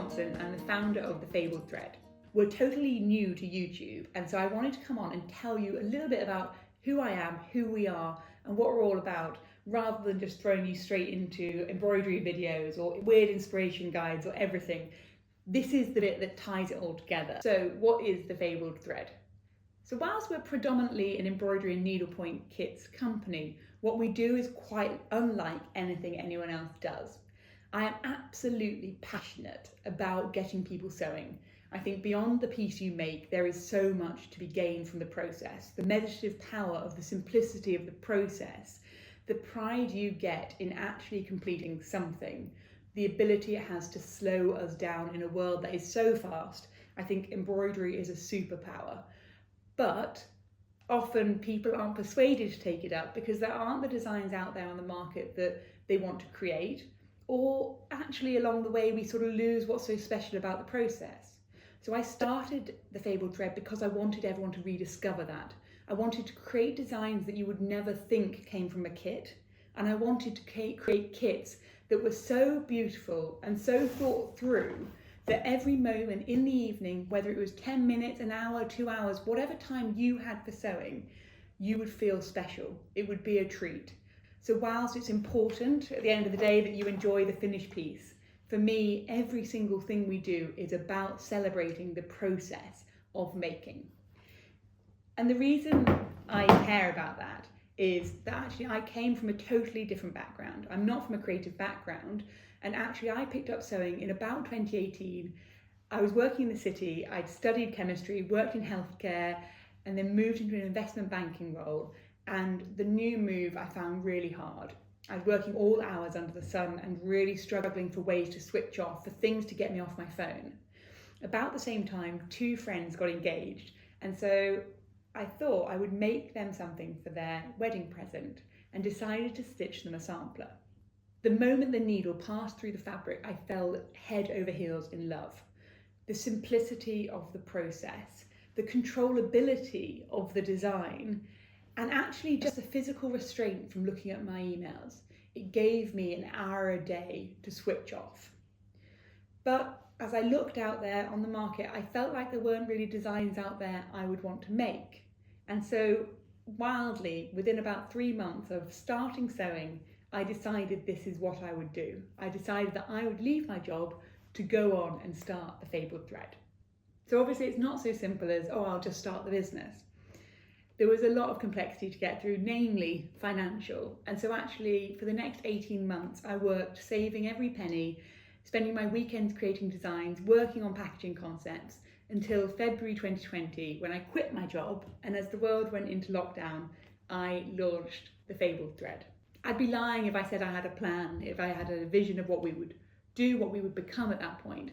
Thompson. I'm the founder of the Fabled thread. We're totally new to YouTube, and so I wanted to come on and tell you a little bit about who I am, who we are, and what we're all about, rather than just throwing you straight into embroidery videos or weird inspiration guides or everything. This is the bit that ties it all together. So what is the Fabled thread? So whilst we're predominantly an embroidery and needlepoint kits company, what we do is quite unlike anything anyone else does. I am absolutely passionate about getting people sewing. I think beyond the piece you make, there is so much to be gained from the process. The meditative power of the simplicity of the process, the pride you get in actually completing something, the ability it has to slow us down in a world that is so fast. I think embroidery is a superpower. But often people aren't persuaded to take it up because there aren't the designs out there on the market that they want to create, or actually along the way we sort of lose what's so special about the process. So I started the Fabled thread because I wanted everyone to rediscover that. I wanted to create designs that you would never think came from a kit, and I wanted to create kits that were so beautiful and so thought through that every moment in the evening, whether it was 10 minutes, an hour, 2 hours, whatever time you had for sewing, you would feel special. It would be a treat. So whilst it's important at the end of the day that you enjoy the finished piece, for me, every single thing we do is about celebrating the process of making. And the reason I care about that is that actually I came from a totally different background. I'm not from a creative background. And actually I picked up sewing in about 2018. I was working in the city, I'd studied chemistry, worked in healthcare, and then moved into an investment banking role. And the new move I found really hard. I was working all hours under the sun and really struggling for ways to switch off, for things to get me off my phone. About the same time, 2 friends got engaged. And so I thought I would make them something for their wedding present and decided to stitch them a sampler. The moment the needle passed through the fabric, I fell head over heels in love. The simplicity of the process, the controllability of the design, and actually just the physical restraint from looking at my emails. It gave me an hour a day to switch off. But as I looked out there on the market, I felt like there weren't really designs out there I would want to make. And so wildly, within about 3 months of starting sewing, I decided this is what I would do. I decided that I would leave my job to go on and start the Fabled thread. So obviously it's not so simple as, oh, I'll just start the business. There was a lot of complexity to get through, namely financial. And so actually for the next 18 months, I worked saving every penny, spending my weekends creating designs, working on packaging concepts, until February 2020, when I quit my job, and as the world went into lockdown, I launched the Fabled thread. I'd be lying if I said I had a plan, if I had a vision of what we would do, what we would become at that point.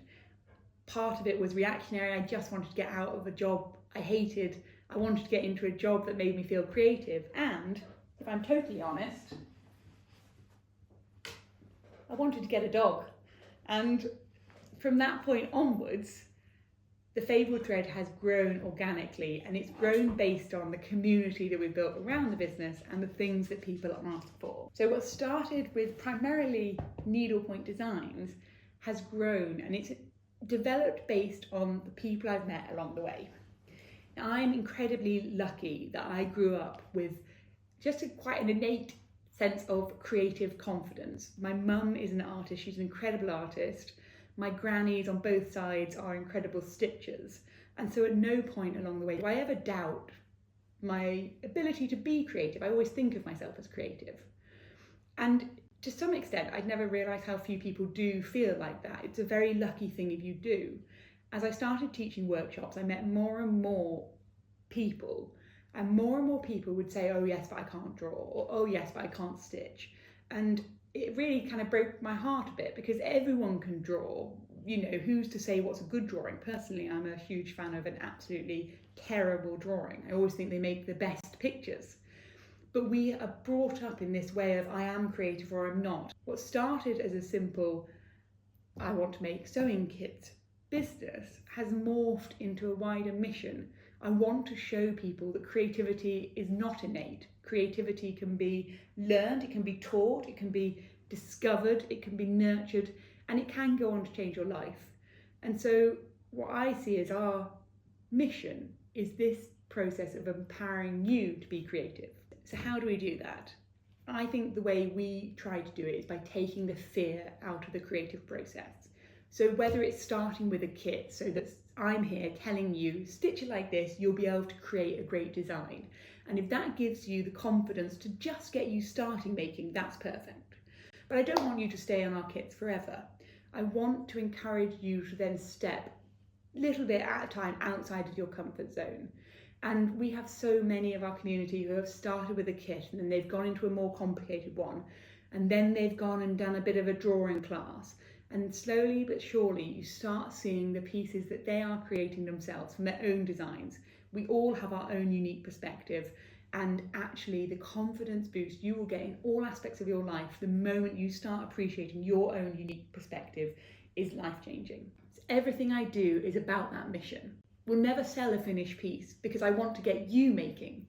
Part of it was reactionary. I just wanted to get out of a job I hated. I wanted to get into a job that made me feel creative. And if I'm totally honest, I wanted to get a dog. And from that point onwards, the Fabled thread has grown organically, and it's grown based on the community that we've built around the business and the things that people ask for. So what started with primarily needlepoint designs has grown, and it's developed based on the people I've met along the way. Now, I'm incredibly lucky that I grew up with just quite an innate sense of creative confidence. My mum is an artist, she's an incredible artist. My grannies on both sides are incredible stitchers. And so at no point along the way do I ever doubt my ability to be creative. I always think of myself as creative. And to some extent, I'd never realised how few people do feel like that. It's a very lucky thing if you do. As I started teaching workshops, I met more and more people, and more people would say, oh yes, but I can't draw, or oh yes, but I can't stitch. And it really kind of broke my heart a bit, because everyone can draw. You know, who's to say what's a good drawing? Personally, I'm a huge fan of an absolutely terrible drawing. I always think they make the best pictures. But we are brought up in this way of I am creative or I'm not. What started as a simple, I want to make sewing kits business, has morphed into a wider mission. I want to show people that creativity is not innate. Creativity can be learned, it can be taught, it can be discovered, it can be nurtured, and it can go on to change your life. And so what I see as our mission is this process of empowering you to be creative. So how do we do that? I think the way we try to do it is by taking the fear out of the creative process. So whether it's starting with a kit, so that I'm here telling you, stitch it like this, you'll be able to create a great design. And if that gives you the confidence to just get you starting making, that's perfect. But I don't want you to stay on our kits forever. I want to encourage you to then step a little bit at a time outside of your comfort zone. And we have so many of our community who have started with a kit and then they've gone into a more complicated one, and then they've gone and done a bit of a drawing class. And slowly but surely you start seeing the pieces that they are creating themselves from their own designs. We all have our own unique perspective, and actually the confidence boost you will get in all aspects of your life the moment you start appreciating your own unique perspective is life-changing. So everything I do is about that mission. We'll never sell a finished piece because I want to get you making.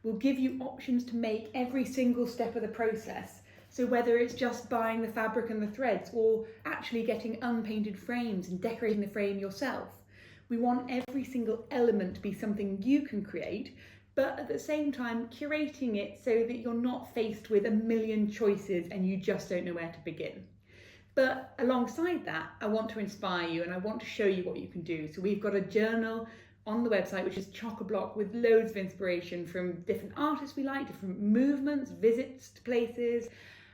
We'll give you options to make every single step of the process. So whether it's just buying the fabric and the threads or actually getting unpainted frames and decorating the frame yourself, we want every single element to be something you can create, but at the same time curating it so that you're not faced with a million choices and you just don't know where to begin. But alongside that, I want to inspire you and I want to show you what you can do. So we've got a journal on the website, which is chock-a-block with loads of inspiration from different artists we like, different movements, visits to places.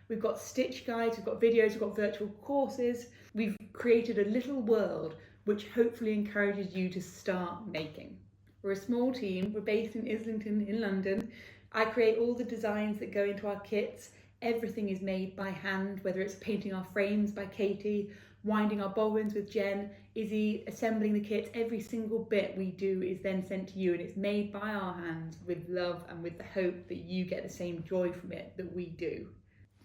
We've got stitch guides, we've got videos, we've got virtual courses. We've created a little world which hopefully encourages you to start making. We're a small team, we're based in Islington in London. I create all the designs that go into our kits. Everything is made by hand, whether it's painting our frames by Katie, winding our bobbins with Jen, Izzy, assembling the kits. Every single bit we do is then sent to you, and it's made by our hands with love and with the hope that you get the same joy from it that we do.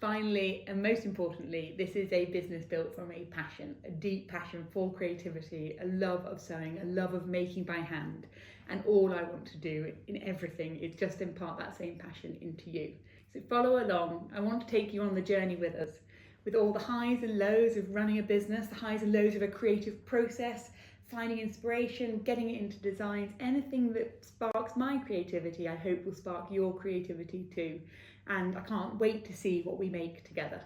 Finally, and most importantly, this is a business built from a passion, a deep passion for creativity, a love of sewing, a love of making by hand. And all I want to do in everything is just impart that same passion into you. So follow along. I want to take you on the journey with us, with all the highs and lows of running a business, the highs and lows of a creative process, finding inspiration, getting it into designs. Anything that sparks my creativity, I hope will spark your creativity too. And I can't wait to see what we make together.